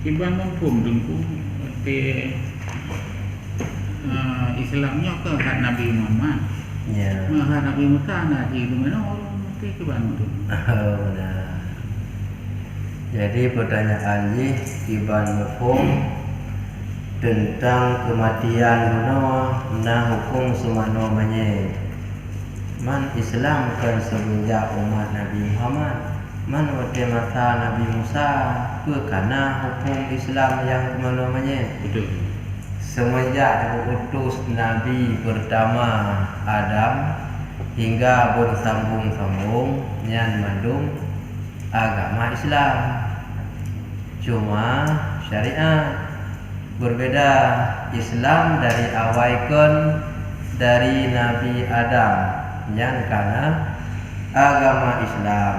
Iban mampum dengku te Islamnya ke hak Nabi Muhammad. Ya. Hak Nabi Musa nanti itu mana orang te ke ban tu. Benar. Jadi pertanyaannya Iban mafhum tentang kematian nah hukum semano manye. Man Islam kan semenjak umat Nabi Muhammad. Man wate masa Nabi Musa ke kana hukum Islam yang kemana manye. Betul. Semenjak diutus Nabi pertama Adam hingga bersambung-sambung yang mandung agama Islam. Cuma syariat berbeda. Islam dari awalkan dari Nabi Adam yang karena agama Islam.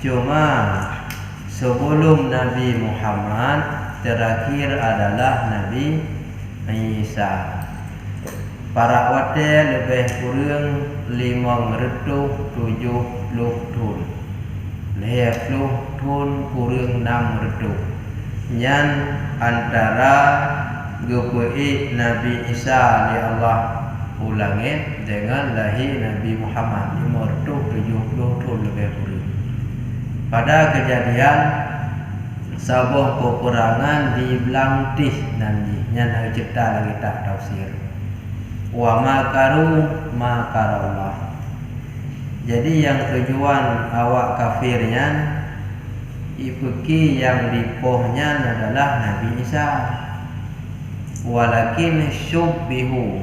Cuma sebelum Nabi Muhammad terakhir adalah Nabi Isa. Para wate lebih kurang 570 tahun. 50 tahun kurang 600. Yang antara GPI Nabi Isa di Allah ulangin dengan lahir Nabi Muhammad 570 tahun lebih kurang. Pada kejadian sebuah peperangan di Belangtih nanti yang cipta lagi tak tafsir. Wa makaru makarallah. Jadi yang tujuan awak kafirnya ipuki yang dipohnya adalah Nabi Isa. Walakin syubbihu,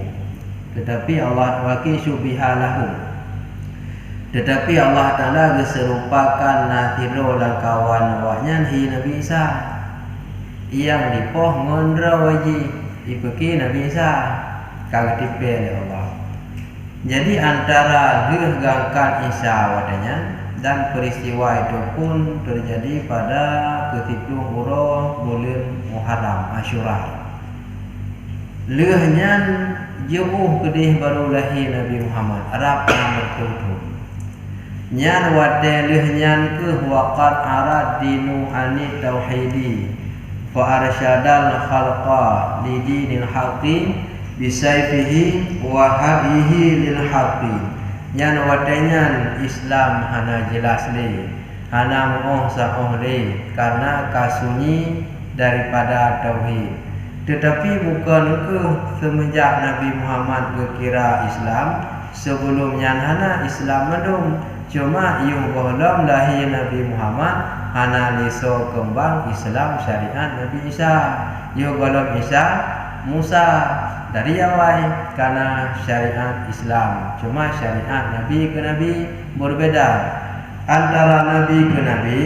tetapi Allah walakin syubbihalahu. Tetapi Allah Ta'ala serupakan nathiro dan kawan awaknya hi Nabi Isa. Yang dipoh ngondra waji ipuki Nabi Isa kagak tipe oleh Allah. Jadi antara gangkan Isa wadanya dan peristiwa itu pun terjadi pada ke-10 bulan Muharram Asyura. Lehnya jauh kedih baru lahir Nabi Muhammad Arab yang bertutur. Nyan wate lehnya ke waqat arad dinu ani tauhidi fa arsyadal khalqa li dinil haqqi bisayfihi wa hadihi lil haqqi. Nyan watenya Islam hana jelas le, hana moh saoh le karena kasunyi daripada tauhid. Tetapi bukan ke semenjak Nabi Muhammad berkira Islam, sebelumnya hana Islam madum. Cuma yung golom lahir Nabi Muhammad hana liso kembang Islam syariat Nabi Isa. Yung golom Isa Musa dari awal karena syariat Islam. Cuma syariat Nabi ke Nabi berbeda. Antara Nabi ke Nabi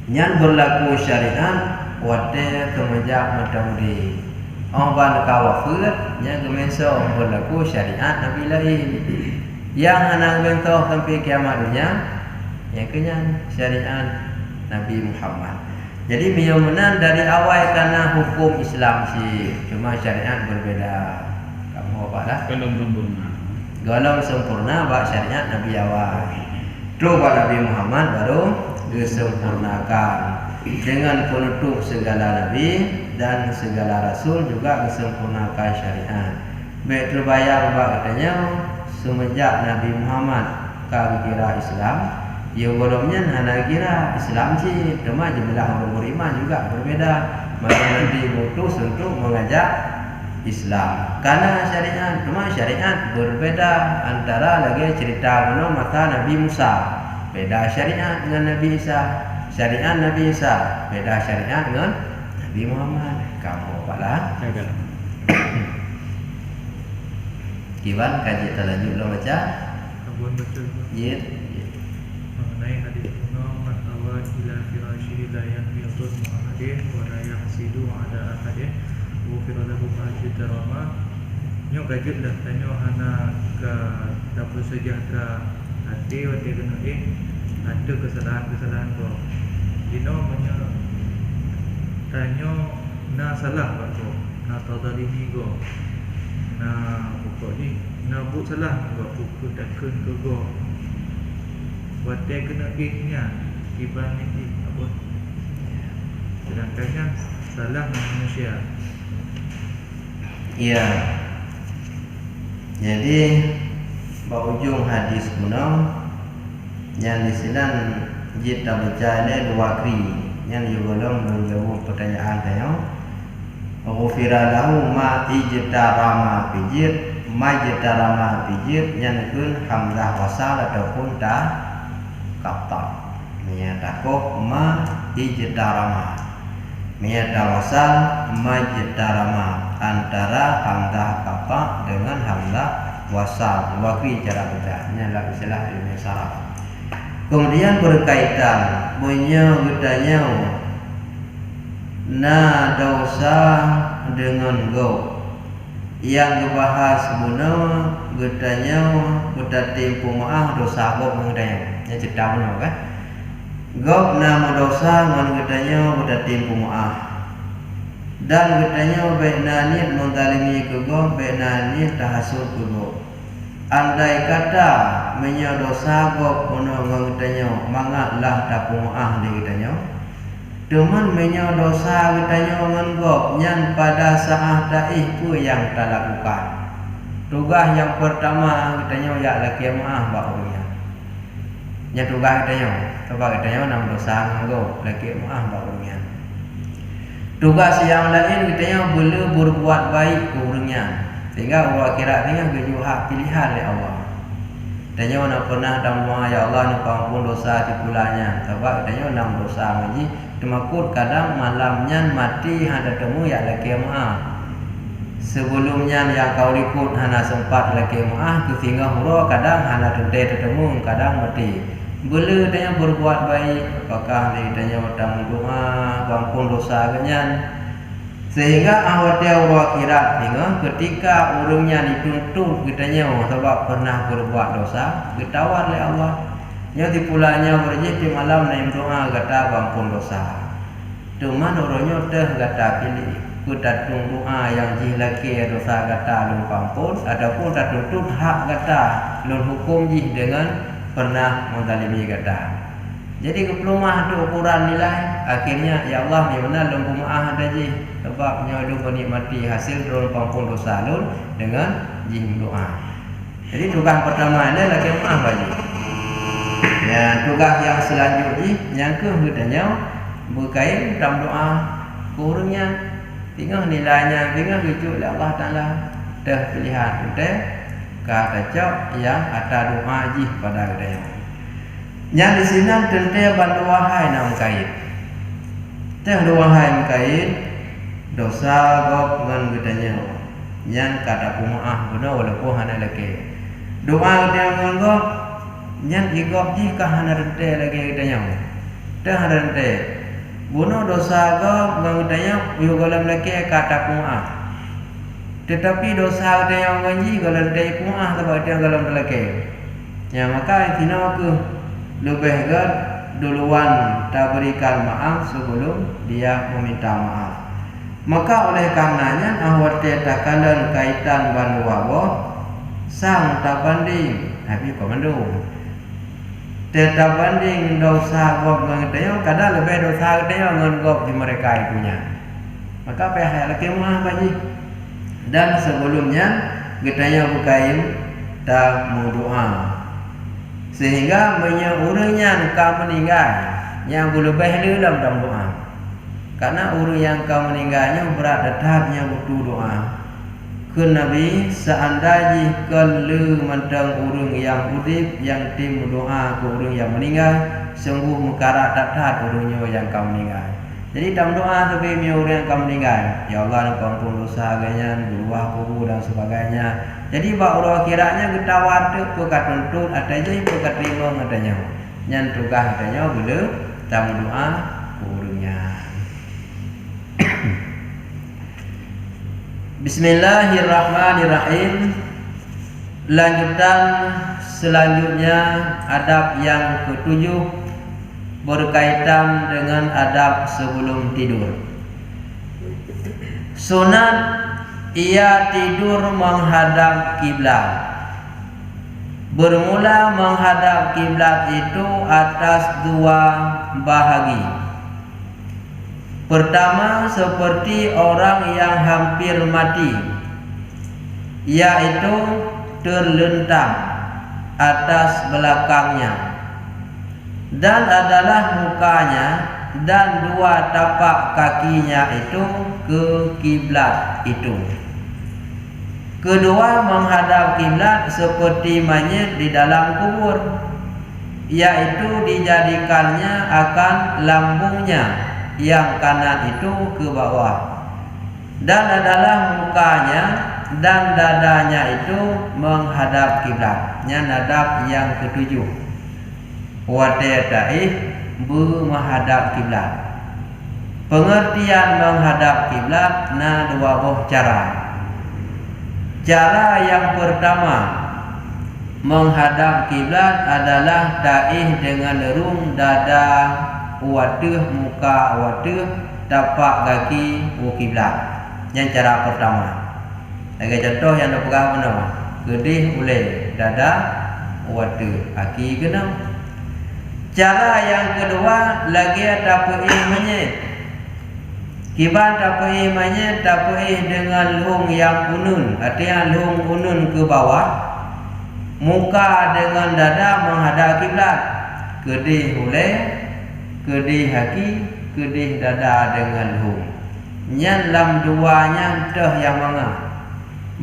yang berlaku syariat wate kemejak matahuri. Orang kawafir yang kemenso berlaku syariat Nabi lain. Yang anak bentuk sampai kiamat dunia yang kenyan syariat Nabi Muhammad. Jadi miyomenan dari awal karena hukum Islam sih, cuma syariat berbeda. Kamu apa dah? Belum sempurna. Golong sempurna bak syariat Nabi awal. Terus Nabi Muhammad baru disempurnakan dengan penutup segala nabi dan segala rasul juga disempurnakan syariat. Baik terbayang bak katanya semenjak Nabi Muhammad kau kira Islam, ya golongnya hana kira Islam sih, cuma jumlah orang beriman juga berbeda. Maka Nabi mutus untuk mengajak Islam karena syariat, cuma syariat berbeda. Antara lagi cerita menurut masa Nabi Musa, beda syariat dengan Nabi Isa. Syariat Nabi Isa beda syariat dengan Nabi Muhammad. Kamu apalah? Kiban kaji terlanjut lo baca. Abun betul. Iya. Mengenai hadis kuno man awad ila firasyihi la yanfidun mu'ahadin wa la yahsidu ala ahadin wa firalahu majid rama. Nyok kajut dah tanya hana ke dapur sejahtera hati wa kena ada kesalahan-kesalahan kau. Dino punya tanya na salah kau, na tadalimi kau. Na pokok ni na buat salah kau pukul takkan kau. Wadah kena gengnya Iban ni apa sedangkannya salah manusia. Iya. Jadi ujung hadis kuno yang di sini kita baca ada dua kri yang juga menjawab pertanyaan saya. Ghufira lahu ma ijtarama pijit ma ijtarama pijit yang kun hamzah wasal ataupun ta kata menyatakan ma ijtarama wasal ma ijtarama antara hamzah kata dengan hamzah wasal wakri cara bacanya lah istilah ilmu saraf. Kemudian berkaitan menyebutnya na dosa dengan go yang dibahas guna getanya udah tempo maaf dosa go mengenai yang cerita benar kan go nama dosa dengan getanya udah tempo maaf dan getanya benani menggalimi ke go benani tahasud ke go andai kata menyodosa go kono getanya mangatlah tapu maaf di getanya Cuman menyo dosa kitanya menggop yang pada saat itu yang tak lakukan. Tugas yang pertama kitanya ya laki maaf bahunya. Yang tugas kitanya, sebab kitanya nam dosa menggop laki maaf bahunya. Tugas yang lain kitanya boleh berbuat baik kurangnya. Sehingga Allah kira tengah kejuhak pilihan oleh Allah. Kitanya nak pernah dalam doa ya Allah nak ampun dosa tipulanya. Sebab kitanya nam dosa menji Temakut kadang malamnya mati hada temu ya laki maaf. Sebelumnya yang kau ikut hana sempat laki maaf tu sehingga hura kadang hana tente temu kadang mati. Boleh tanya berbuat baik apakah dia tanya datang doa ampun dosa kenyan. Sehingga awak dia orang kira sehingga ketika orangnya dituntut kitanya sebab pernah berbuat dosa ditawar oleh Allah. Yang dipulanya berjih di malam naik doa kata ampun dosa. Cuma orangnya dah kata pilih kita doa yang jih laki dosa kata lun ampun ataupun tak tuntut hak kata lun hukum jih dengan pernah menzalimi kata. Jadi keplumah tu ukuran nilai akhirnya ya Allah ni mana lun maaf ada jih sebabnya lun menikmati hasil lun ampun dosa lun dengan jih doa. Jadi tugas pertama ini laki maaf bagi. Ya, tugas yang selanjutnya yang ketanya berkait dalam doa kurangnya tinggal nilainya tinggal rujuk oleh Allah Taala dah pilihan kita kata cak yang ada doa ji pada kita yang di sini tentu bantu wahai nam kait teh wahai kait dosa gop dengan kitanya yang kata maaf benar walaupun hanya lagi doa dia menggop yang igop ji kahana rente lagi kitanya dah rente bunuh dosa gop ngutanya yo golam lagi kata maaf tetapi dosa dia yang ji golam dai maaf sebab dia golam lagi ya maka tino ke lebih gad duluan tak berikan maaf sebelum dia meminta maaf maka oleh karenanya awat takalan kaitan banduwa sang tak banding habis komando tetap banding dosa gop dengan kadang lebih dosa dia dengan gop di mereka itunya. Maka pihak laki maaf bagi. Dan sebelumnya getanya bukain tak mau doa. Sehingga orangnya kau meninggal yang lebih dalam doa. Karena orang yang kau meninggalnya berat datangnya butuh doa. Ke Nabi seandainya kalau mentang orang yang udip yang tim doa ke orang yang meninggal sungguh mekarat tak orangnya yang kau meninggal. Jadi dalam doa sebelumnya orang yang kau meninggal ya Allah ampun dosa ganyan berubah kubur dan sebagainya. Jadi bahawa kiranya kita wadah pekat tuntut ada je pekat terima katanya. Yang tugas katanya bila dalam doa orangnya. Bismillahirrahmanirrahim. Lanjutan selanjutnya adab yang ketujuh berkaitan dengan adab sebelum tidur. Sunat ia tidur menghadap kiblat. Bermula menghadap kiblat itu atas dua bahagi. Pertama, seperti orang yang hampir mati, yaitu terlentang atas belakangnya, dan adalah mukanya dan dua tapak kakinya itu ke kiblat itu. Kedua, menghadap kiblat seperti mayit di dalam kubur, yaitu dijadikannya akan lambungnya yang kanan itu ke bawah, dan adalah mukanya dan dadanya itu menghadap kiblat. Nya nadab yang ketujuh. Wadai menghadap kiblat. Pengertian menghadap kiblat na dua buah cara. Cara yang pertama, menghadap kiblat adalah daih dengan lerung dada waduh muka waduh tapak kaki ke kiblat. Yang cara pertama. Lagi contoh yang nak pegang mana? Gedih ulai dada waduh kaki kena. Cara yang kedua lagi tapui manyet. Kiban tapui manyet tapui dengan lung yang unun, artinya lung unun ke bawah, muka dengan dada menghadap kiblat. Kedih ulai, kedih kaki, kedih dada dengan lung. Nyan lam duanya dah yang manga.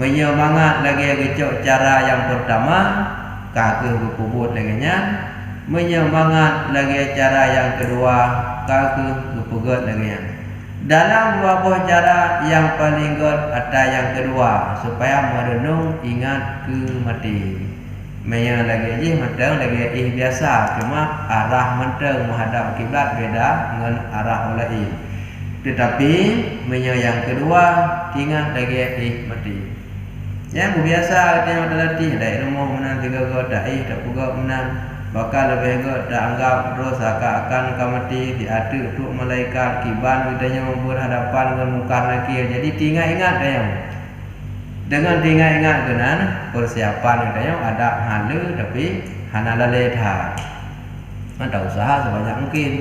Menyemangat lagi kecok cara yang pertama, kaki berkubur lagi nyan. Menyemangat lagi cara yang kedua, kaki kepegat lagi. Dalam dua buah cara yang paling good ada yang kedua, supaya merenung ingat ke mati. Menya lagi je mentang lagi biasa, cuma arah mentang menghadap kiblat beda dengan arah lain. Tetapi menya yang kedua ingat lagi mati. Yang biasa dia latih dari rumah menang 3 go dai tak puga menang. Bakal lebih go tak anggap terus akan mati diadu untuk malaikat kiban udahnya berhadapan dengan mungkar nakir. Jadi tinggal ingat dia. Dengan tinggal ingat dengan persiapan dia ada hala tapi hana lalaiha. Ada usaha sebanyak mungkin.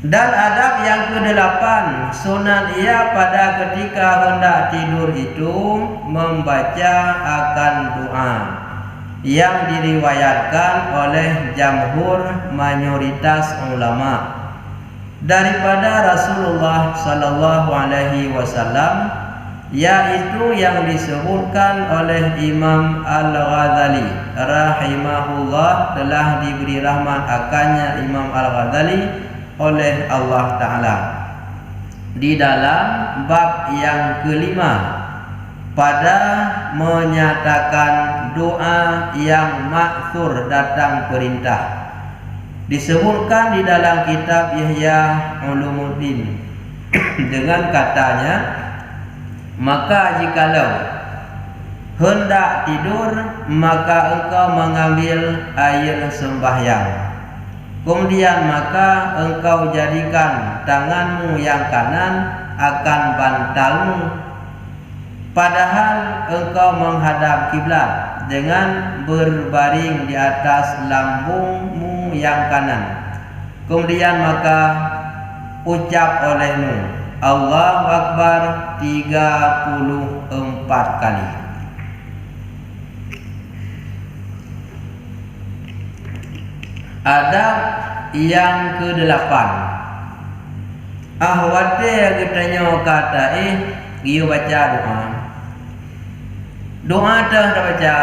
Dan adab yang ke-8, sunat ia pada ketika hendak tidur itu membaca akan doa yang diriwayatkan oleh jamhur mayoritas ulama daripada Rasulullah sallallahu alaihi wasallam, yaitu yang disebutkan oleh Imam Al-Ghazali rahimahullah, telah diberi rahmat akannya Imam Al-Ghazali oleh Allah Ta'ala di dalam bab yang kelima pada menyatakan doa yang maksur datang perintah. Disebutkan di dalam kitab Ihya Ulumuddin dengan katanya, maka jikalau hendak tidur maka engkau mengambil air sembahyang, kemudian maka engkau jadikan tanganmu yang kanan akan bantalmu, padahal engkau menghadap kiblat dengan berbaring di atas lambungmu yang kanan. Kemudian maka ucap olehmu Allahu Akbar 34 kali. Adab yang ke-8, ahwate katanya kata dia baca doa. Doa dah baca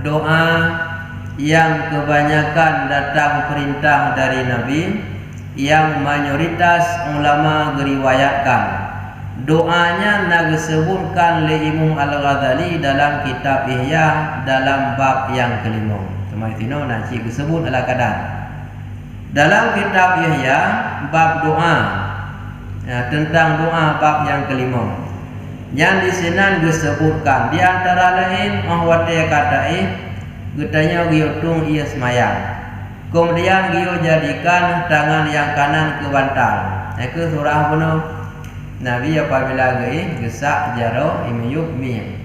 doa yang kebanyakan datang perintah dari Nabi, yang mayoritas ulama meriwayatkan. Doanya nak disebutkan oleh Imam Al-Ghazali dalam kitab Ihya dalam bab yang kelima. Cuma itu nak disebut ala kadang. Dalam kitab Ihya bab doa, tentang doa bab yang kelima. Yang di sini disebutkan di antara lain ahwate kata getanya giutung ia semayang. Kemudian giu jadikan tangan yang kanan ke bantal. Itu surah penuh. Nabi apabila gesak jaro imiyuk mi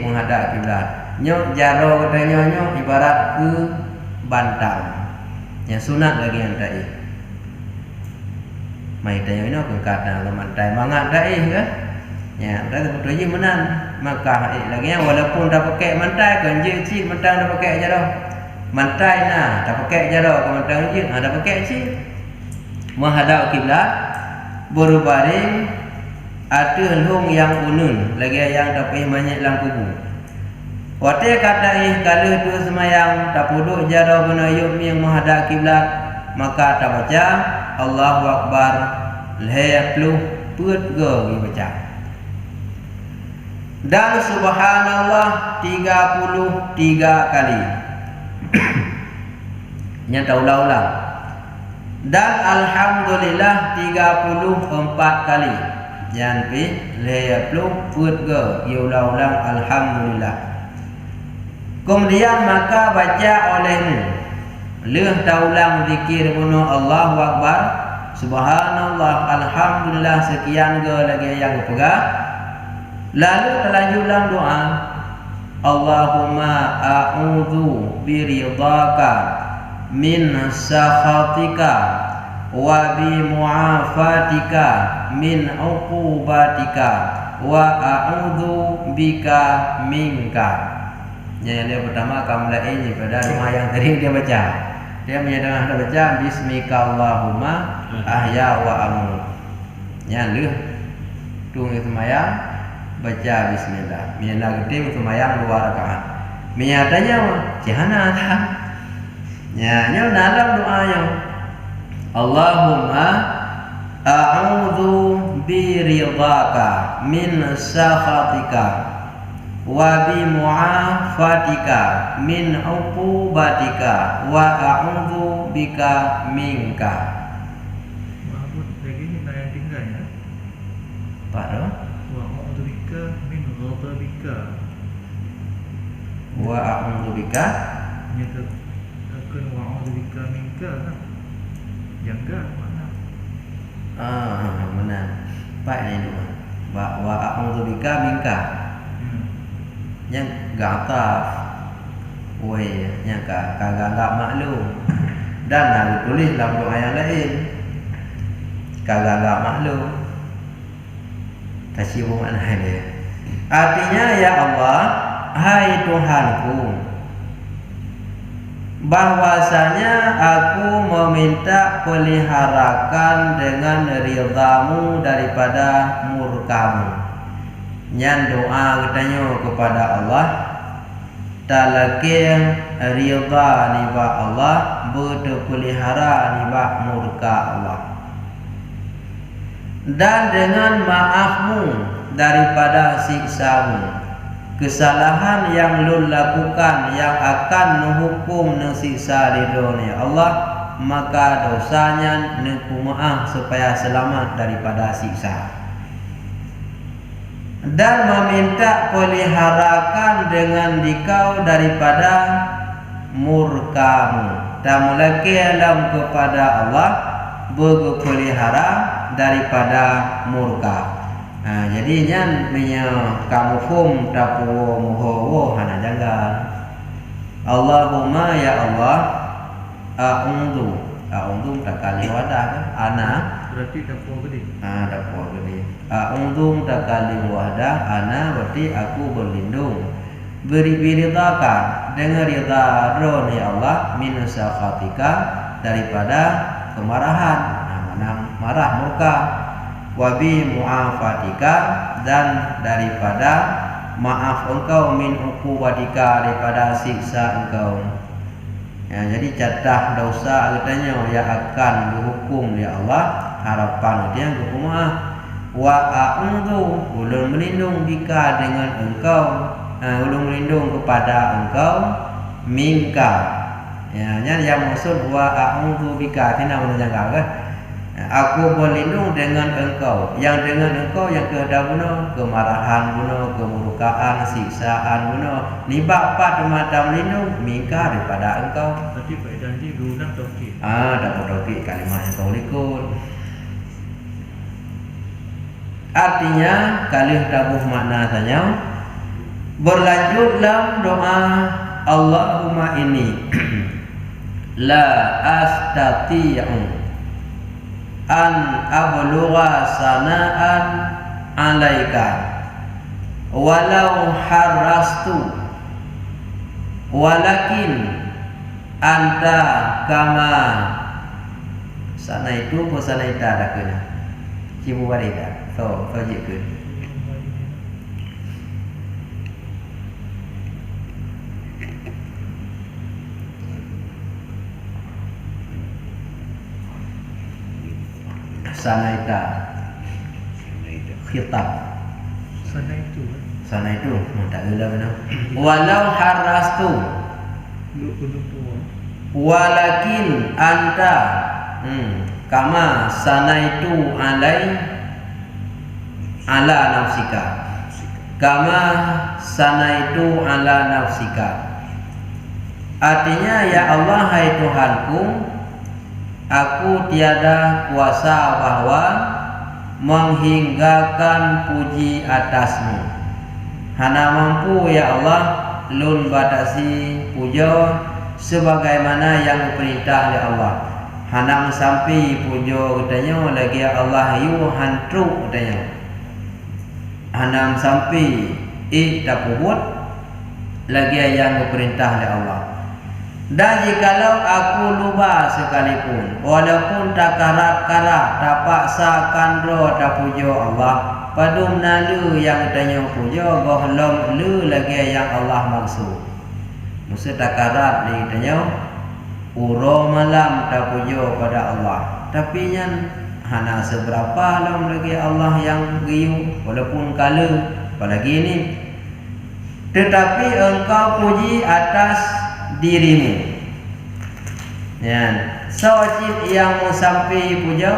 menghadap kiblat. Nyok jaro katanya nyok ibarat ke bantal. Yang sunat lagi yang tadi. mai tanya ini ke kata mantai mangat dai ke ya dah betul je menan maka lagi walaupun dah pakai mantai kan je cik mantai dah pakai je dah mantai nah dah pakai je dah mantai je dah pakai cik menghadap kiblat berbaring ada hong yang unun lagi yang tapi banyak dalam kubur. Waktu kata kalau tu semayang tak puduk jara bena yuk yang menghadap kiblat maka tak baca Allahu Akbar lehpluh put ge baca. Dan subhanallah 33 kali. Nya ulang-ulang. Dan alhamdulillah 34 kali. Jangan pi lehpluh put ge ulang-ulang alhamdulillah. Kemudian maka baca olehmu leh taulang zikir bunuh Allahu Akbar subhanallah alhamdulillah sekian ge lagi yang pegang. Lalu terlanjutlah doa Allahumma a'udzu biridhaka min sakhatika wa bi mu'afatika min uqubatika wa a'udzu bika minka. Yang dia pertama kamu ini pada doa yang tadi dia baca. Dia menyatakan baca bismika Allahumma ahya wa amut. Yang leh tunggu semayang baca bismillah. Mina gede semayang 2 rakaat. Menyatanya jahana tak. Ya, nya dalam doanya Allahumma a'udzu biridhaka min sakhatika wa bi mu'afatika min uqubatika wa a'udzu bika minka. Mahmud lagi ni yang tinggal ya. Pak dah. Wa a'udzu bika min ghadabika. Wa a'udzu bika Nyata akan wa a'udzu bika minka kan. Jangka mana? benar. Pak ni dua. Wa a'udzu bika minka. Yang gataf weh yang kagak maklum dan harus tulis dalam doa yang lain kagak maklum kasih makna dia artinya ya Allah hai Tuhanku bahwasanya aku meminta peliharakan dengan ridhamu daripada murkamu. Nyan doa katanya kepada Allah talakin ridha niba Allah berpelihara niba murka Allah dan dengan maafmu daripada siksamu kesalahan yang lu lakukan yang akan menghukum nengsiksa di dunia Allah maka dosanya neku maaf supaya selamat daripada siksa dan meminta peliharakan dengan dikau daripada murkamu dan lagi alam kepada Allah berpelihara daripada murka. Jadinya kamu hum tapu muhawo hana jangan Allahumma ya Allah a'udzu tak kali wadah kan ana Berarti dapur gede. Dapur gede. A'udzu takalim wahdah ana berarti aku berlindung. Beri ridhaka dengan ridha roni Allah min sakhatika daripada kemarahan. Marah murka. Wa bi mu'afatika dan daripada maaf engkau min uqubatika daripada siksa engkau. Ya, jadi catah dosa katanya yang akan dihukum oleh Allah harapan dia hukum wa a'udzu ulun melindung bika dengan engkau ulun melindung kepada engkau minka ya yang maksud wa a'udzu bika tidak menjangkau kan aku berlindung dengan engkau yang dengan engkau yang kehendak guna kemarahan guna kemurkaan siksaan guna nibak pat mata melindung minka daripada engkau. Tadi faedah ni guna taukid. Dapat taukid kalimat yang kau likut. Artinya kali tabuh makna saja berlanjut dalam doa Allahumma inni la astati'u an ablugha sana'an alaika walau harastu walakin anta kama sana itu ko sana ita dah kena cibu barita so je ke sana ita khitab sana itu tak gila benar walau harastu walakin anta kama sanaitu ala nafsika kama sanaitu ala nafsika. Artinya, ya Allah, hai Tuhanku, aku tiada kuasa bahwa menghinggakan puji atasmu. Hana mampu, ya Allah, lun batasi puja sebagaimana yang perintah oleh Allah. Hana sampai puja katanya lagi ya Allah yu hantu katanya. Hana sampai tak buat lagi yang perintah oleh Allah. Dan jikalau aku lupa sekalipun, walaupun tak karat-karat, tak paksa kandro tak puja Allah, padum nalu yang tanya puja, gohlom lu lagi yang Allah maksud. Maksud tak karat ni tanya, uro malam tak puja pada Allah. Tapi yang hana seberapa lam lagi Allah yang giyu, walaupun kala, apalagi ni. Tetapi engkau puji atas dirimu. Ya, sewajib yang sampai puja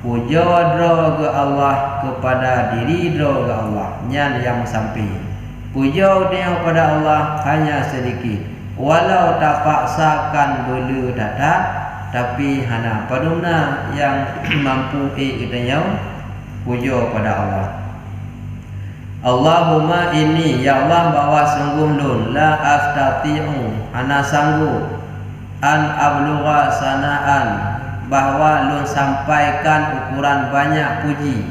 dro ke Allah kepada diri dro ke Allah. Nyan yang sampai puja dia kepada Allah hanya sedikit. Walau tak paksakan belu datat, tapi hana paduna yang mampu kita puja pada Allah. Allahumma inni, ya Allah, bahwa sungguh lun la astati'u, ana sanggup an ablugha sana'an, bahwa lun sampaikan ukuran banyak puji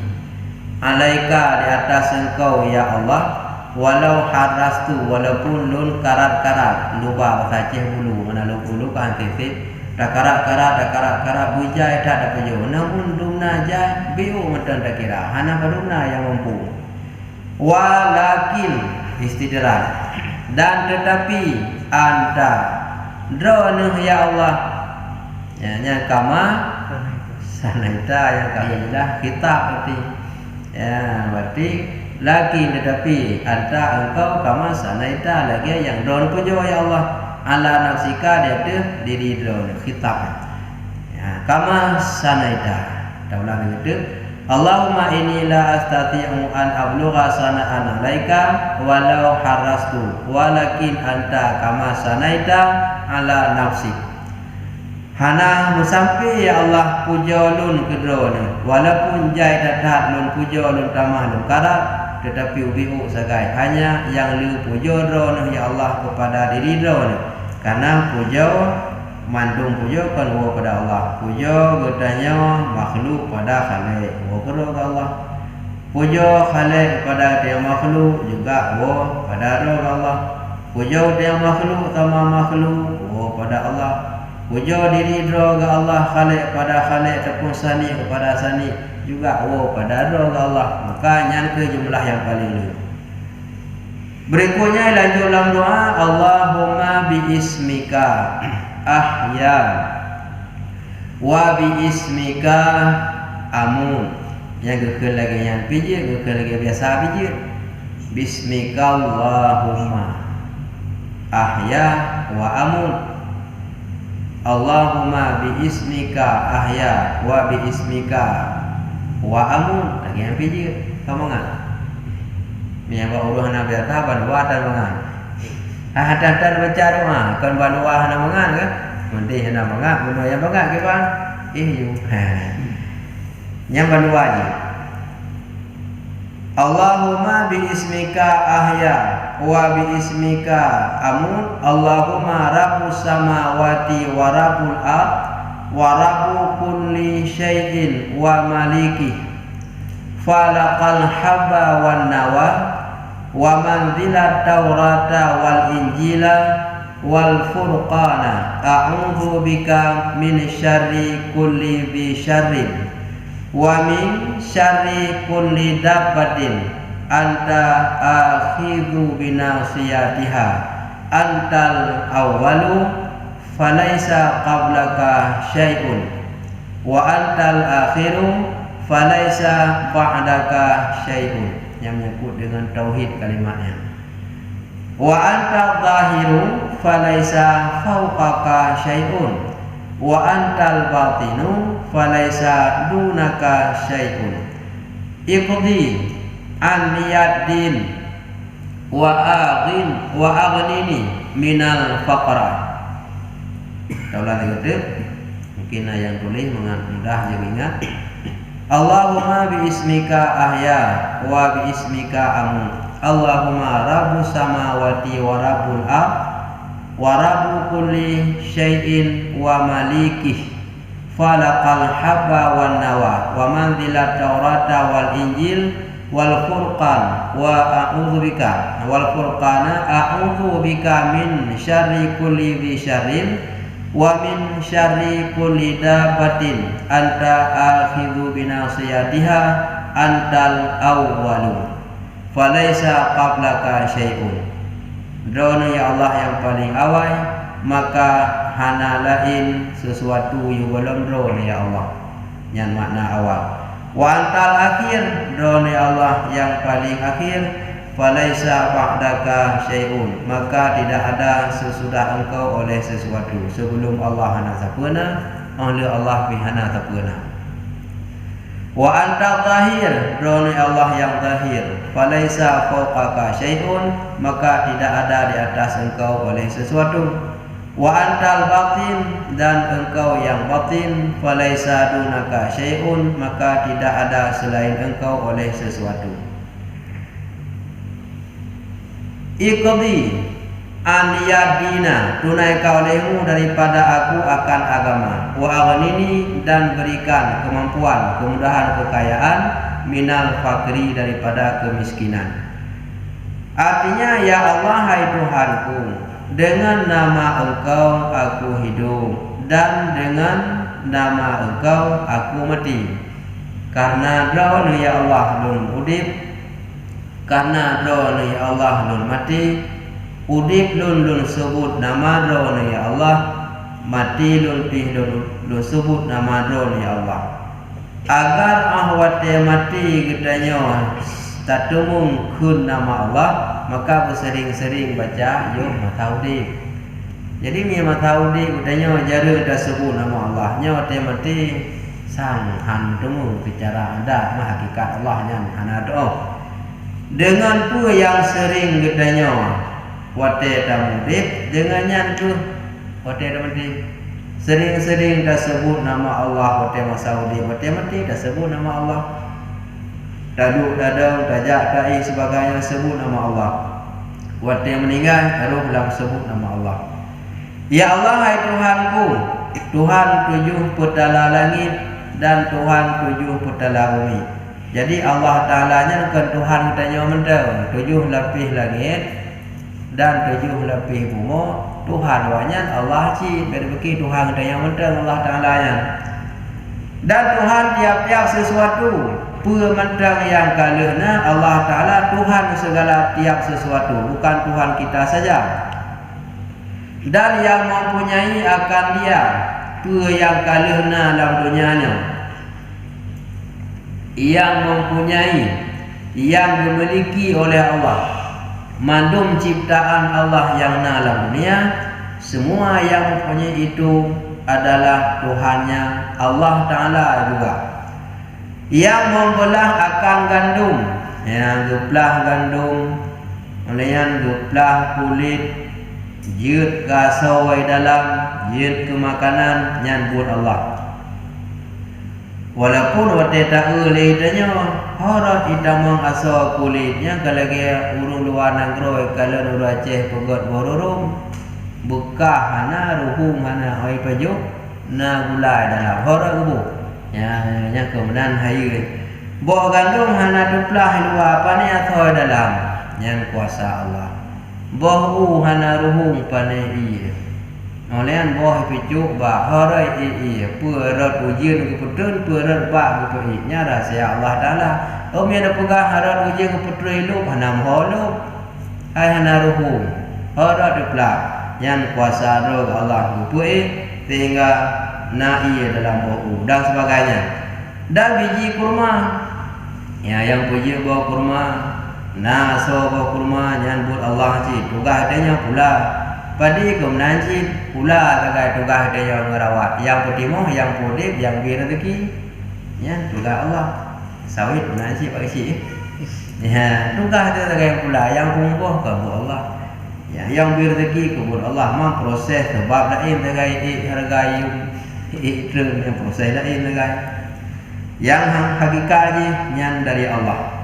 alaika di atas engkau ya Allah, walau harastu, walaupun lun karat-karat lupa sacih bulu mana lu kan titik tak karat-karat bujai tak ada puji namun dumna jai biu medan tak kira hana padumna yang mampu. Walakin istidrak, dan tetapi anta drone ya Allah, ya kama sanaita yang kaidah kita berarti ya berarti lagi tetapi anta engkau kama sanaita lagi yang drone pujo ya Allah ala nafsika dia diri drone kitab ya kama sanaita daulah gitu. Allahumma inni la astati'u an ablugha sana'an alaika walau harastu walakin anta kama sanaita ala nafsi. Hana musampi ya Allah puja lun kedrone walaupun jai datat lun puja lun tamah lun karat, tetapi ubiu sagai hanya yang lu puja drone ya Allah kepada diri drone, karena puja mandung puja kan wa pada Allah, puja bertanya makhluk pada khalik wa pada Allah, puja khalik pada dia makhluk juga wa pada Allah, puja dia makhluk sama makhluk wa pada Allah, puja diri dro ke Allah khalik pada khalik ataupun sani kepada sani juga wa pada Allah. Maka yang ke jumlah yang paling lebih. Berikutnya lanjut dalam doa, Allahumma bi ismika ahya wa bi ismika amun. Yang gekal lagi yang pijir, gekal lagi biasa pijir. Bismika Allahumma ahya wa amun. Allahumma bi ismika ahya wa bi ismika wa amun. Lagi yang pijir. Kamu enggak? Yang Allah Nabi Ataban wadan mangan. Hatan baca doa kan banwa hana mangan kan? Mandi hana mangan, bunuh yang mangan ke bang? Yu. Yang banwa ni. Allahumma bi ismika ahya wa bi ismika amun. Allahumma rabbus samawati wa rabbul ard wa rabbu kulli syai'in wa maliki falaqal habba wan nawa wa manzilat taurata wal injila wal furqana a'udzu bika min syarri kulli bi syarrin wa min syarri kulli dabbatin anta akhidhu binasiyatiha antal awwalu falaisa qablaka syai'un wa antal akhiru falaisa ba'daka syai'un, yang menyangkut dengan tauhid kalimatnya. Wa anta zahiru falaisa fawqaka syai'un wa antal batinu falaisa dunaka syai'un. Iqdi an niyatin wa aghnini minal faqra. Taulah dikutip, mungkin yang tulis mudah yang ingat. Allahumma bi ismika ahya wa bi ismika amut. Allahumma rabbus samawati wa rabbul ard wa rabbu kulli syai'in wa malikih falaqal habba wan nawa wa manzilat taurata wal injil wal furqan wa a'udzubika wal furqana a'udzu bika min syarri kulli dzi syarrin wa min syarri kulli dabbatin anta akhidhu binasiyatiha antal awwalu falaisa qablaka syai'un. Drone ya Allah yang paling awal, maka hana lain sesuatu yang belum drone ya Allah, yang makna awal. Wa antal akhir, drone Allah yang paling akhir, falaisa ba'daka syai'un, maka tidak ada sesudah engkau oleh sesuatu. Sebelum Allah hana sapuna, oleh Allah bihana sapuna. Wa antal zahir, drone Allah yang zahir, falaisa fawqaka syai'un, maka tidak ada di atas engkau oleh sesuatu. Wa antal batin, dan engkau yang batin, falaisa dunaka syai'un, maka tidak ada selain engkau oleh sesuatu. Iqdi an yadina, tunaikan olehmu daripada aku akan agama. Wa aghnini, dan berikan kemampuan, kemudahan, kekayaan, minal fakri, daripada kemiskinan. Artinya, ya Allah, hai Tuhanku, dengan nama engkau aku hidup, dan dengan nama engkau aku mati. Karena drone ya Allah lun udip, karena drone ya Allah lun mati, udip lun sebut nama drone ya Allah, mati lun pih lun sebut nama drone ya Allah. Agar ahwate mati gedanya tatumung kun nama Allah, maka bersering-sering baca yo mataudi. Jadi mi mataudi udahnya jare dah sebut nama Allah nya te mati sang han temu bicara ada mah hakikat Allah nya hanado. Dengan pu yang sering gedanya wate tamudip dengan nyan tu wate tamudi sering-sering dah sebut nama Allah wate masaudi wate mati dah sebut nama Allah. Daduk dadang tajak tai sebagainya sebut nama Allah. Waktu yang meninggal baru bilang sebut nama Allah. Ya Allah, hai Tuhanku, Tuhan 7 petala langit dan Tuhan 7 petala bumi. Jadi Allah Ta'ala-nya bukan Tuhan katanya mentau 7 lapis langit dan 7 lapis bumi. Tuhan wanya Allah ci dari beki Tuhan katanya mentau Allah Ta'ala-nya. Dan Tuhan tiap-tiap sesuatu pementang yang kalena Allah Ta'ala Tuhan segala tiap sesuatu, bukan Tuhan kita saja. Dan yang mempunyai akan dia yang kalena dalam dunianya, yang mempunyai, yang dimiliki oleh Allah, mandum ciptaan Allah yang dalam dunia, semua yang mempunyai itu adalah Tuhannya Allah Ta'ala juga. Yang membelah akan gandum, yang geplah gandum, yang geplah kulit, jut kasawai dalam, jut ke makanan, nyambut Allah. Walaupun waktu tak boleh tanya, harap kita mengasah kulitnya kalau dia urung luar negeri, kalau nur Aceh pegot bororong, bekah hana ruhung hana oi pajuk, na gulai dalam hora kubu nya kemudian hari bo gandung hana duplah luar pane atau dalam yang kuasa Allah boh hana ruhung pane iya olean boh pijuk ba hora purat ujian ke putun purat ba ke nya rahsia Allah taala ada pegah harat ujian ke putun lu hana holo ai hana ruhung hora duplah yang kuasa roh Allah kupui sehingga na iya dalam boh dan sebagainya dan biji kurma ya yang puji buah kurma na so buah kurma yang buat Allah cik tugas adanya pula padi kemudian cik pula tagai tugas adanya merawat yang pertama yang pudip yang bir rezeki ya tugas Allah sawit kemudian cik pakai cik ya tugas dia tagai pula yang kumpuh ke buat Allah ya yang bir rezeki ke buat Allah mang proses sebab lain tagai hargai ikram yang proses lain tagai yang hakikatnya yang dari Allah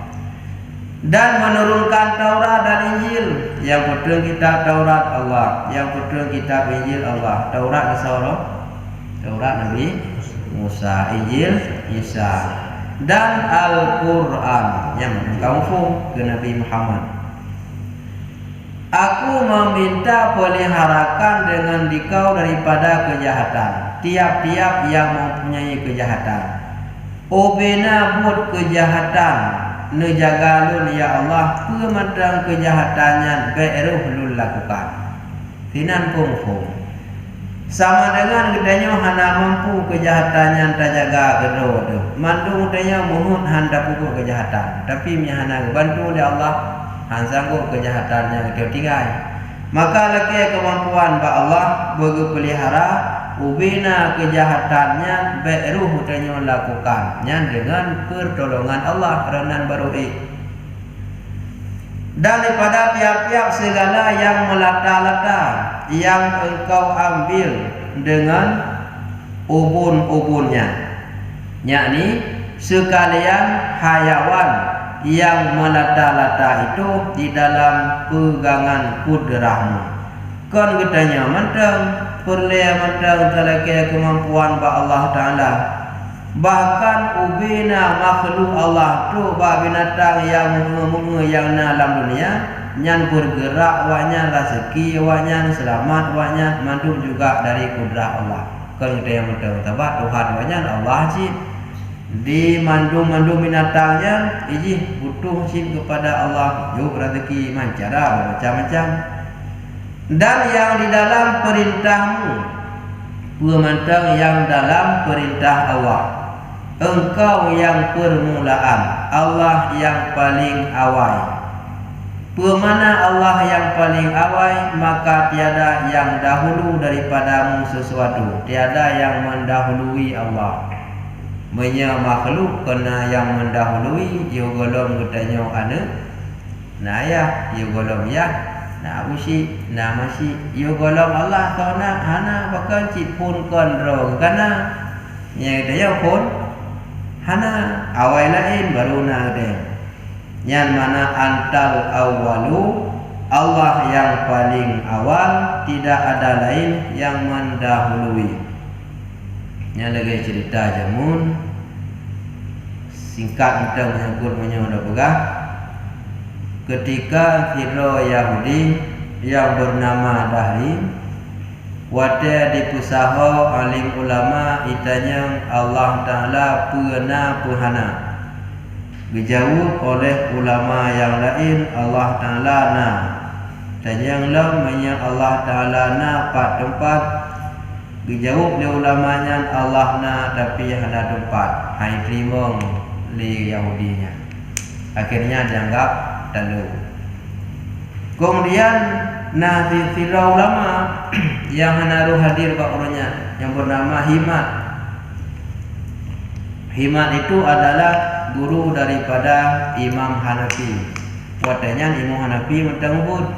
dan menurunkan Taurat dan Injil yang betul kitab Taurat Allah yang betul kitab Injil Allah Taurat Isa Taurat Nabi Musa Injil Isa dan Al-Quran yang menggabung ke Nabi Muhammad. Aku meminta peliharakan dengan dikau daripada kejahatan tiap-tiap yang mempunyai kejahatan. Obena buat kejahatan nejagalun ya Allah pematang kejahatannya beruh lul lakukan tinan kungfung sama dengan gedanya hana mampu kejahatannya terjaga gedo mandung tanya muhun handa pukul kejahatan tapi mi hana bantu oleh Allah han sanggup kejahatannya gedo tinggal maka laki kemampuan ba Allah bagi pelihara ubina kejahatannya beruh tanya lakukannya dengan pertolongan Allah renan barui daripada tiap-tiap segala yang melata-lata yang engkau ambil dengan ubun-ubunnya yakni sekalian hayawan yang melata-lata itu di dalam pegangan kudrahmu kan getanya mentang perlea mentang talakai kemampuan ba Allah Ta'ala bahkan ubina makhluk Allah tu ba binatang yang yang dalam dunia yang bergerak wanya rezeki wanya selamat wanya mandu juga dari kudrah Allah kan getanya mentang tabah Tuhan wanya Allah cip di mandu binatangnya iji butuh cip kepada Allah yuk rezeki mancara macam-macam dan yang di dalam perintahmu pemantang yang dalam perintah Allah engkau yang permulaan Allah yang paling awal pemana Allah yang paling awal maka tiada yang dahulu daripadamu sesuatu tiada yang mendahului Allah menya makhluk kena yang mendahului yo golom getanya ana nah ya yo golom ya na usi na masih yo golong Allah tauna hana bakal cip pun kontrol kana nya dia pun hana awal lain baru na de yang mana antal awalu Allah yang paling awal tidak ada lain yang mendahului nya lagi cerita jamun singkat kita menyangkut udah pegah ketika hero Yahudi yang bernama Dahri wada dipusaho alim ulama itanya Allah Ta'ala pahana dijawab oleh ulama yang lain Allah Ta'ala na dan yang lainnya Allah Ta'ala na pada tempat dijawab oleh ulamanya Allah na tapi hana tempat hai terima li Yahudinya akhirnya dianggap lalu kemudian sila ulama yang menaruh hadir pak orangnya yang bernama Himat itu adalah guru daripada Imam Hanafi watanya Imam Hanafi mentanggut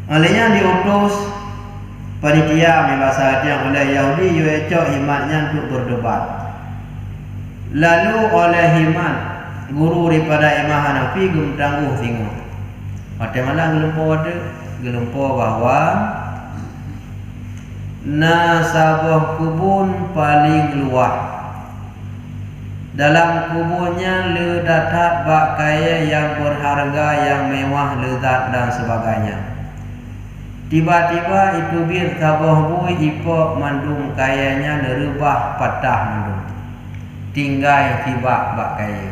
olehnya diutus panitia membahas yang oleh Yahudi yuecok Himatnya untuk berdebat lalu oleh Himat guru daripada Imam Hanafi gum tangguh tengok. Pada malam gelempo ada gelempo bahwa na sabah kubun paling luah. Dalam kuburnya ledatat bak kaya yang berharga, yang mewah, lezat dan sebagainya. Tiba-tiba itu bir sabah bui ipok mandung kayanya nerubah patah mandung. Tinggai tiba bak kaya.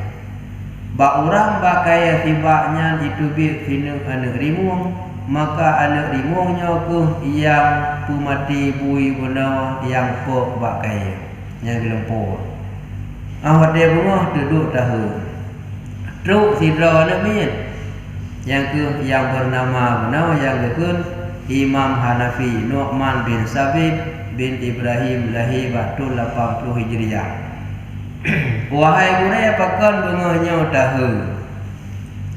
Bak orang bak kaya tibanya itu bir kena anak rimung, maka anak rimungnya ke yang pemati bui benar yang pok bak kaya yang gelempur. Awak dia bunga duduk tahu. Truk sidra namin. Yang ke yang bernama benar yang ke Imam Hanafi Nu'man bin Sabit bin Ibrahim lahir batul 80 Hijriah. Wahai guraya pakan bunganya tahu.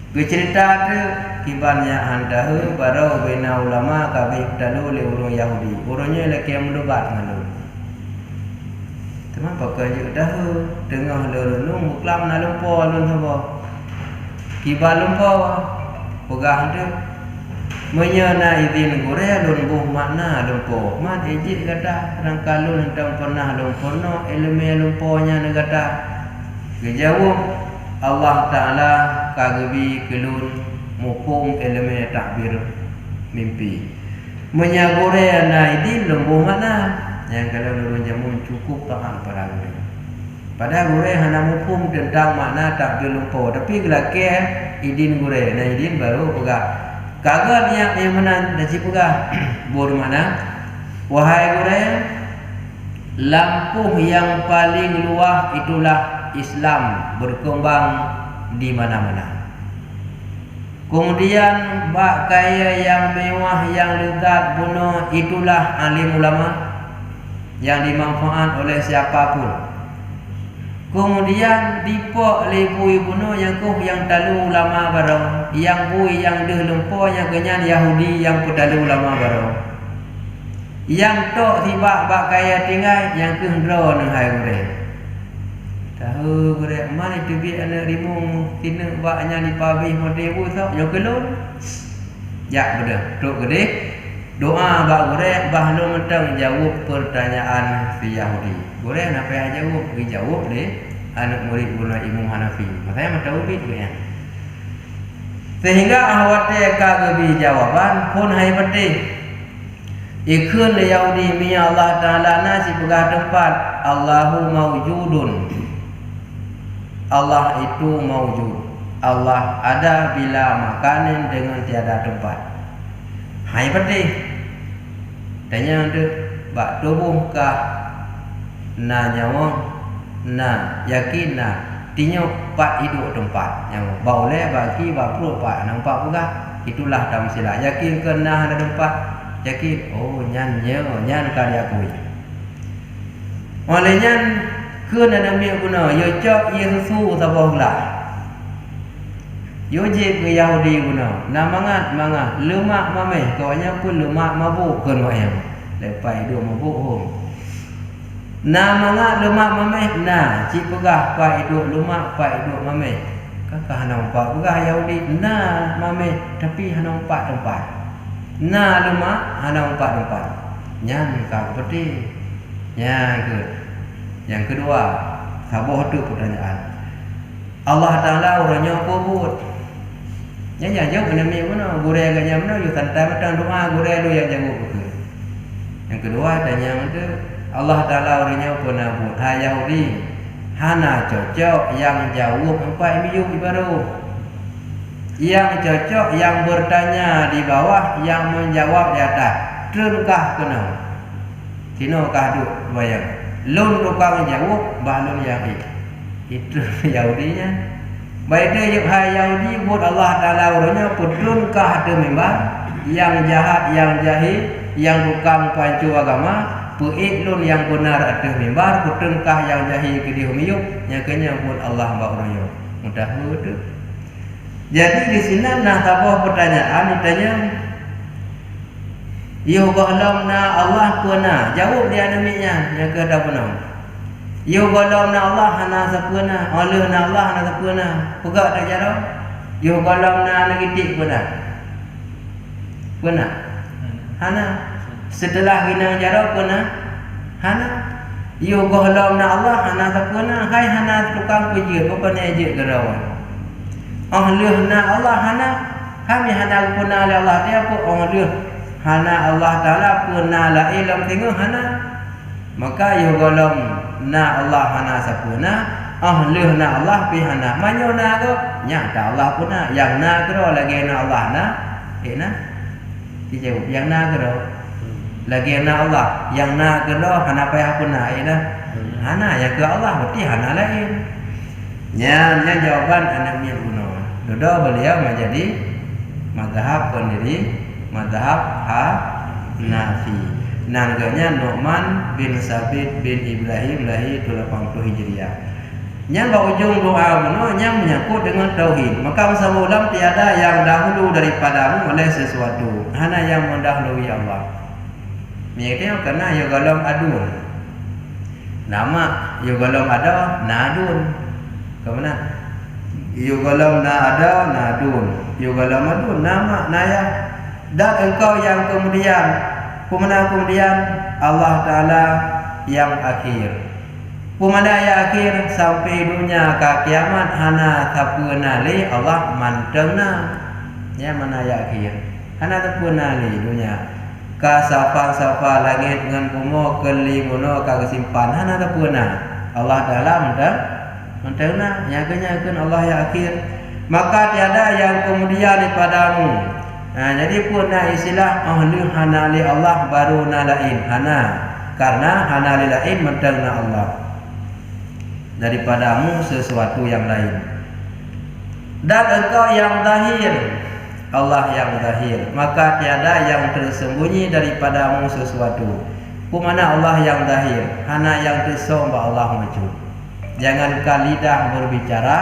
Bercerita tu kibannya antahu baru bina ulama kabeh talu le urang Yahudi. Urangnya laki yang mendebat ngalu. Teman pakai je dah tengah lelung buklam na lumpur lun sabo. Kiba lumpur pegah tu. Menyana izin Korea lun buh makna lumpur. Man ejit kata rangka lun tang pernah lumpur no elemen lumpurnya ne kata. Kejauh Allah Taala kagebi kelun mukum elemen takbir mimpi. Menyagore na izin lumbuh makna yang kalau lulun jamun cukup tahan pada gure. Pada gure hana hukum tentang makna takbir lumpur, tapi gelake idin gure, nah idin baru pegah. Kagak yang mana daci pegah bor mana? Wahai gure, lampu yang paling luah itulah Islam berkembang di mana-mana. Kemudian bak kaya yang mewah yang lezat bunuh itulah alim ulama yang dimanfaat oleh siapapun. Kemudian dipok lebui bunuh yang talu ulama barang, yang bui yang deh lumpur yang kenyan Yahudi yang pedalu ulama barang. Yang tok tiba bak kaya tinggal yang kehendro nang hai gure. Tahu gure mana tu bi anak rimung tina baknya di pabih model bu sok yo kelon. Ya betul. Tok gede doa bak gure bahlum mentang jawab pertanyaan si Yahudi. Gure napa yang jawab? Gi jawab deh anak murid guna Imam Hanafi. Makanya tahu bit ya. Sehingga awate kagebi jawaban pun hai penting. Ikun Yahudi mi Allah Taala nasi pegah tempat Allahu maujudun. Allah itu maujud. Allah ada bila makanan dengan tiada tempat. Hai penting. Tanya ada bak tubuh kah na nyawa na yakin na tinyo pat hidup tempat yang baule bagi bapro pak nampak pegah itulah tamsilah yakin kena ada tempat yakin oh nyan nyan karya kui oleh nyan ke na mi guna yo cok Yesus sabahlah yo je ke Yahudi guna na mangat lemak mameh kawanya pun lemak mabuk kan wayang lepai hidup mabuk hom na mangat lemak mameh na ci pegah pa hidup lemak pa hidup mameh kakak nampak pegah Yahudi na mameh tapi nampak tempat na lemak nampak tempat nyan ka peti yang kedua sabuh tu pertanyaan Allah Taala orangnya kubut nya jawab benar mi mana gure agaknya mana yo tantai matang doa gure lu yang jawab ke yang kedua tanya ada Allah Taala orangnya penabut ha Yahudi hana cocok yang jawab empat minggu baru yang cocok yang bertanya di bawah yang menjawab di atas terkah kena tinokah duk bayang lun tukang jawab balun yang itu Yahudinya baik dia hai Yahudi buat Allah Taala orangnya putunkah ada member yang jahat yang jahil yang tukang pancu agama puik lun yang benar ada member putunkah yang jahil ke dia miyuk yang kenya buat Allah ba orangnya mudah tu. Jadi di sini nah tabah pertanyaan ditanya yo balamna Allah kuna jawab dia naminya yang ke ada benar yo balamna Allah hana sapuna aluna Allah hana sapuna pegak tak jaro yo balamna nagitik benar hana setelah gina jaro puna hana yo gohlom na Allah hana tapuna hai hana tukang puji apa ne je gerawan leuh na Allah hana kami hana puna oleh Allah dia apa leuh hana Allah taala puna la ilam tengok hana maka yo golom na Allah hana sapuna leuh na Allah pi hana manyo na ko nya ta Allah puna yang na kro lagi na Allah na na dijawab yang na kro lagi na Allah yang na kro hana payah puna na hana ya ke Allah berarti hana lain nya jawaban anaknya kuno dodo beliau menjadi mazhab pendiri mazhab Hanafi nangganya Nu'man bin Sabit bin Ibrahim lahir 80 Hijriah. Yang ujung doa kuno yang menyangkut dengan tauhid. Maka bersama ulam tiada yang dahulu daripadamu oleh sesuatu. Hana yang mendahului Allah. Mereka kena yo golong adun. Nama yo golong ada nadun. Kemana? Yo golong na ada nadun. Yo golong adun nama naya. Dan engkau yang kemudian Allah Ta'ala yang akhir. Pemandai akhir sampai dunia ke kiamat hana tapuna li Allah mantengna ya manaya akhir hana tapuna li dunia ka safa langit dengan bumi kelimuno ka kesimpan hana tapuna Allah Taala mantengna nyakeun Allah ya akhir maka tiada yang kemudian daripada-Mu. Jadi puna istilah ahli hana li Allah baru nalain hana karena hana li lain mantengna Allah daripadamu sesuatu yang lain. Dan engkau yang zahir, Allah yang zahir, maka tiada yang tersembunyi daripadamu sesuatu. Kumana Allah yang zahir, hana yang tersembah Allah maju. Jangankan lidah berbicara,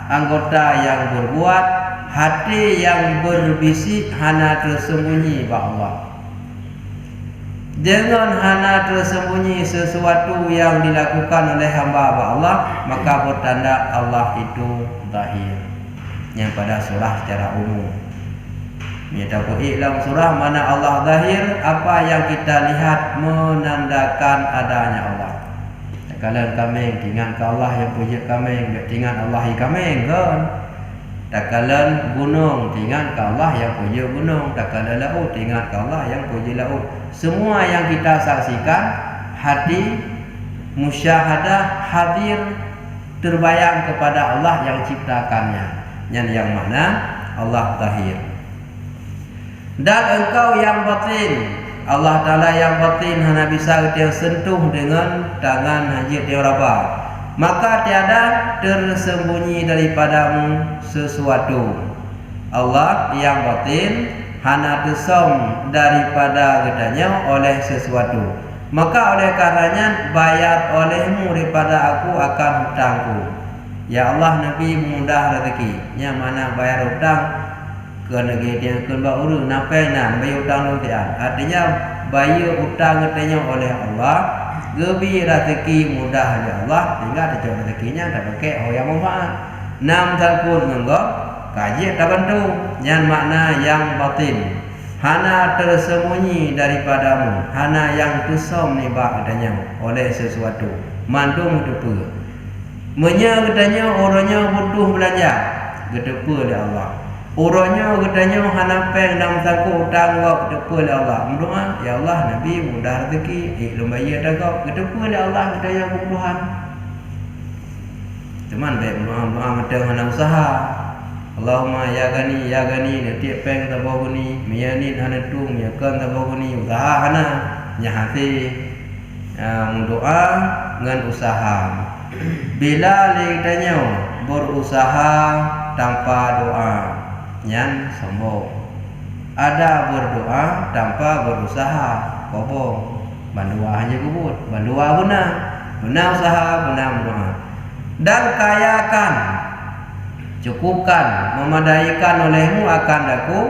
anggota yang berbuat, hati yang berbisik, hana tersembunyi ba Allah. Dengan hana tersembunyi sesuatu yang dilakukan oleh hamba Allah, maka bertanda Allah itu zahir. Yang pada surah secara umum. Menyatakan dalam surah mana Allah zahir, apa yang kita lihat menandakan adanya Allah. Kalau kami dengan Allah yang puji kami, dengan Allah yang kami kan. Tak kalan gunung dengan Allah yang puji gunung, tak kalan laut dengan Allah yang puji laut. Semua yang kita saksikan, hati musyahadah hadir terbayang kepada Allah yang ciptakannya, yang mana Allah zahir. Dan engkau yang batin, Allah Ta'ala yang batin hana bisa kita sentuh dengan tangan hajit dia raba. Maka tiada tersembunyi daripadamu sesuatu. Allah yang batin hana tersom daripada gedanya oleh sesuatu. Maka oleh karenanya bayar olehmu daripada aku akan hutangku. Ya Allah Nabi mudah rezeki. Yang mana bayar hutang ke negeri dia ke bauru napainan bayar hutang nantian. Artinya bayar hutang gedanya oleh Allah. Gebi rezeki mudah oleh Allah, tinggal ada rezekinya tak pakai oh yang manfaat. Nam talpun menggok kaji tak bantu. Yang makna yang batin hana tersembunyi daripadamu, hana yang tusom ni bak adanya oleh sesuatu. Mandung depa. Menya gedanya orangnya butuh belajar, gedepa oleh Allah. Orangnya gedanya hana peng nam takut hutang wak gedepa oleh Allah. Berdoa, ya Allah Nabi mudah rezeki, lumayan dah gedepa oleh Allah gedanya kebutuhan. Cuman baik doa macam hana usaha. Allahumma ya gani nanti peng tabau guni, miyanin hana tung, ya kan tabau guni, usaha hana, nyahati doa dengan usaha. Bila lidahnya berusaha tanpa doa, nyan sombong. Ada berdoa tanpa berusaha, kobong. Bandua hanya kubut, bandua guna usaha, guna berdoa. Dan kayakan, cukupkan, memadaikan olehmu akan daku,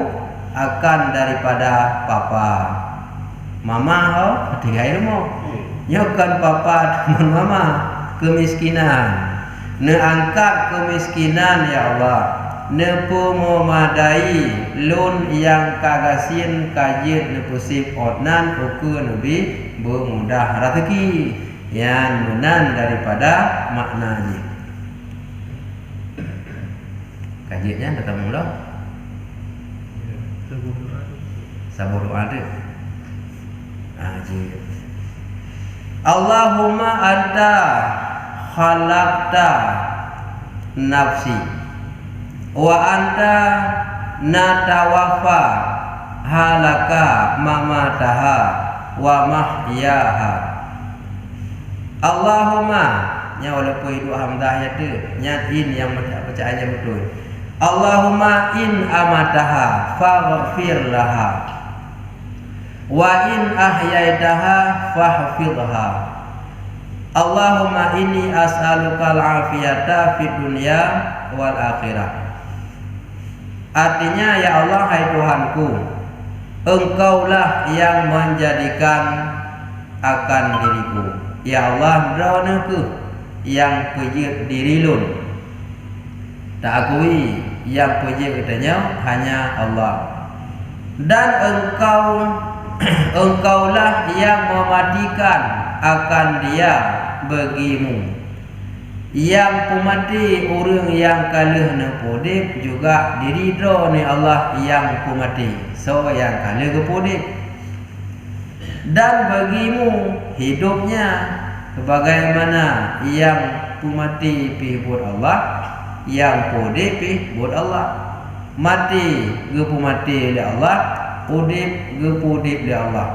akan daripada papa mama tiga ilmu nyokan papa teman mama kemiskinan, neangkat kemiskinan ya Allah, nepu memadai lun yang kagasin kajit nepu sip odnan uku nabi bermudah rezeki yang menan daripada maknanya. Kajitnya tetap mula Ya, sebut doa tu. sabur ada. Ajib. Allahumma anta khalaqta nafsi wa anta natawaffa halaka mamataha wa mahyaha. Allahumma nya walaupun hidup hamdah ya tu nya in yang bacaannya betul. Allahumma in amataha faghfir laha wa in ahyaitaha fahfidha. Allahumma inni as'aluka al-afiyata fid dunya wal akhirah. Artinya, ya Allah, hai Tuhanku, Engkaulah yang menjadikan akan diriku. Ya Allah, droneku yang pejit diri lun. Tak akui yang pejit katanya hanya Allah. Dan Engkaulah yang mematikan akan dia bagimu. Yang pemati orang yang kalah nepodip juga diridho ni Allah yang pemati. So yang kalah kepodip. Dan bagimu hidupnya sebagaimana yang pemati pi buat Allah, yang podip pi buat Allah. Mati ge pemati oleh Allah, podip ge podip oleh Allah.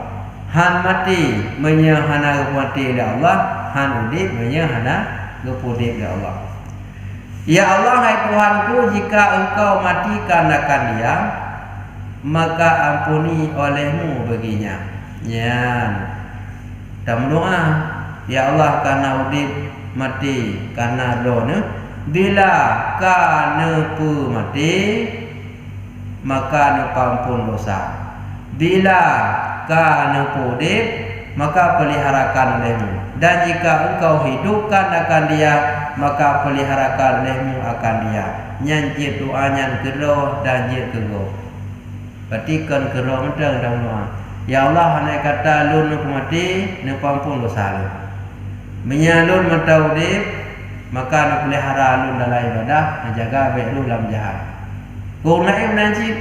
Han mati menyahana ge mati oleh Allah, han udip menyahana gepudip ya Allah. Ya Allah, hai Tuhanku, jika Engkau matikan akan dia, maka ampuni olehmu baginya. Ya, dan doa, ya Allah, karena udip mati karena doa, bila kana pu mati, maka nepampun dosa. Bila kana pudip, maka peliharakan olehmu. Dan jika Engkau hidupkan akan dia, maka peliharakan olehmu akan dia. Nyanjit doanya keroh dan jit keroh. Petikan keroh mentang dalam doa. Ya Allah, hanai kata lun nak mati, nepampun dosa lun. Menyalun mentaudip, maka nak pelihara lun dalam ibadah, menjaga baik lun dalam jahat. Kau naik menanjit.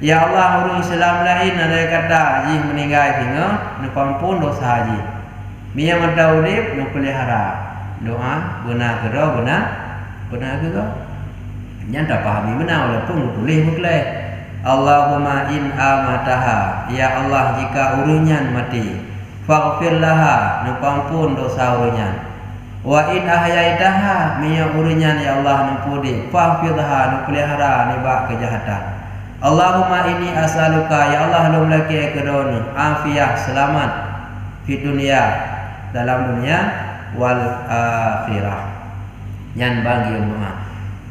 Ya Allah, orang Islam lain hanai kata haji meninggal hingga nepampun dosa haji. Mia mentaudip nu pelihara doa benar gerak benar gerak. Yang tak pahami benar walaupun tulis mutlak. Allahumma in amataha, ya Allah, jika urunyan mati, faghfir laha, nepampun dosa urunyan. Wa in ahyaitaha, mia urunyan ya Allah nempudi, faghfirha, nu pelihara nibak kejahatan. Allahumma inni as'aluka, ya Allah, lu laki kedon afiyah, selamat di dunia, dalam dunia wal akhirah. Yang bagi umat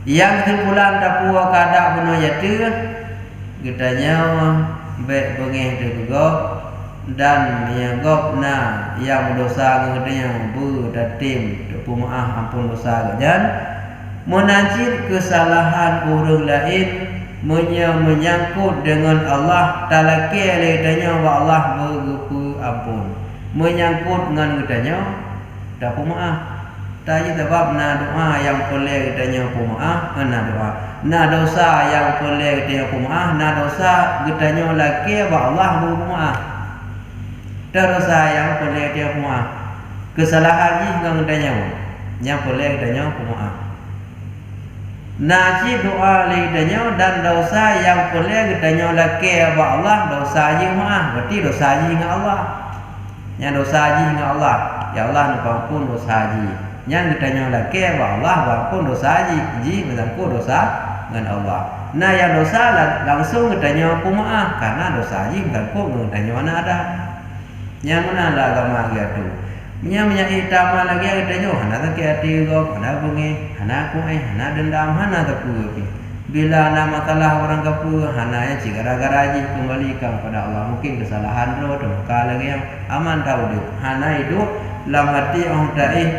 yang kumpulan dapua kada bunuh yaitu getanya baik bengeh juga dan menyagop na yang dosa ngadanya bu datim depu maaf ampun dosa gajan menanjir kesalahan orang lain menyangkut dengan Allah talaki aladanya wa Allah berupu ampun menyangkut dengan katanya dapu maaf. Tanya sebab na doa yang boleh katanya pu maaf, na doa. Na dosa yang boleh katanya pu maaf, na dosa katanya laki wa Allah berupu maaf. Dosa yang boleh katanya pu maaf. Kesalahan ni dengan katanya yang boleh katanya pu maaf. Naji doa katanya dan dosa yang boleh katanya laki wa Allah, dosa je maaf. Berarti dosa je dengan Allah. Yang dosa haji dengan Allah, ya Allah ampun dosa haji. Yang ditanya lagi wa Allah ampun dosa haji menyangkut dosa dengan Allah. Nah yang dosa langsung ditanya aku maaf karena dosa haji menyangkut ditanya mana ada. Yang mana lah agama gitu. Nya itama lagi ditanya hana tak hati go, hana bungi, hana aku hana dendam, hana tapu. Bila nama masalah orang kapu hana ya gara-gara haji kembalikan pada Allah. Mungkin kesalahan roh dan lagi yang aman tahu dia. Hana hidup dalam hati orang taih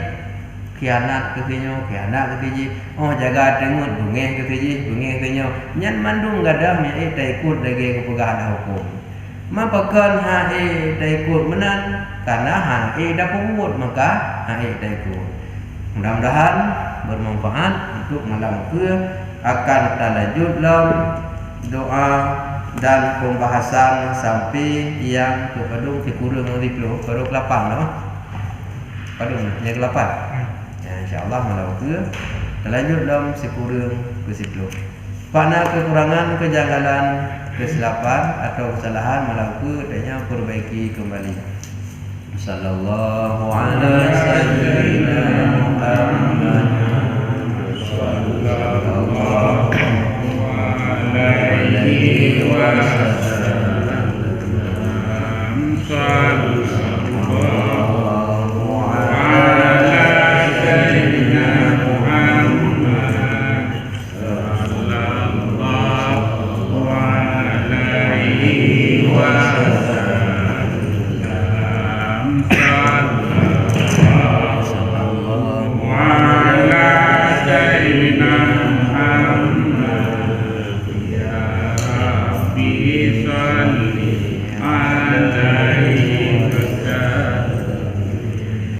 khianat ke kinyo khianat ke kiji oh jaga tengut bungeh ke kiji bungeh kinyo nyan mandung gadam ya tai kut dage ke pegah hukum ma pakan ha tai kut menan karena ha dah pemut maka ha tai kut mudah-mudahan bermanfaat untuk malam ke akan lanjut dalam doa dan pembahasan sampai yang kepadung kurang dari 10 baru 8 lah. Padung yang 8. Ya insyaallah malam ke lanjut dalam sekurang ke 10. Pada kekurangan, kejanggalan, kesilapan atau kesalahan malam ke adanya perbaiki kembali. Sallallahu alaihi Muhammad sallallahu alaihi wasallam sallallahu ala sayyidina Muhammad sallallahu alaihi wasallam sallallahu ala sayyidina Muhammad ya Rabbi salli alaihi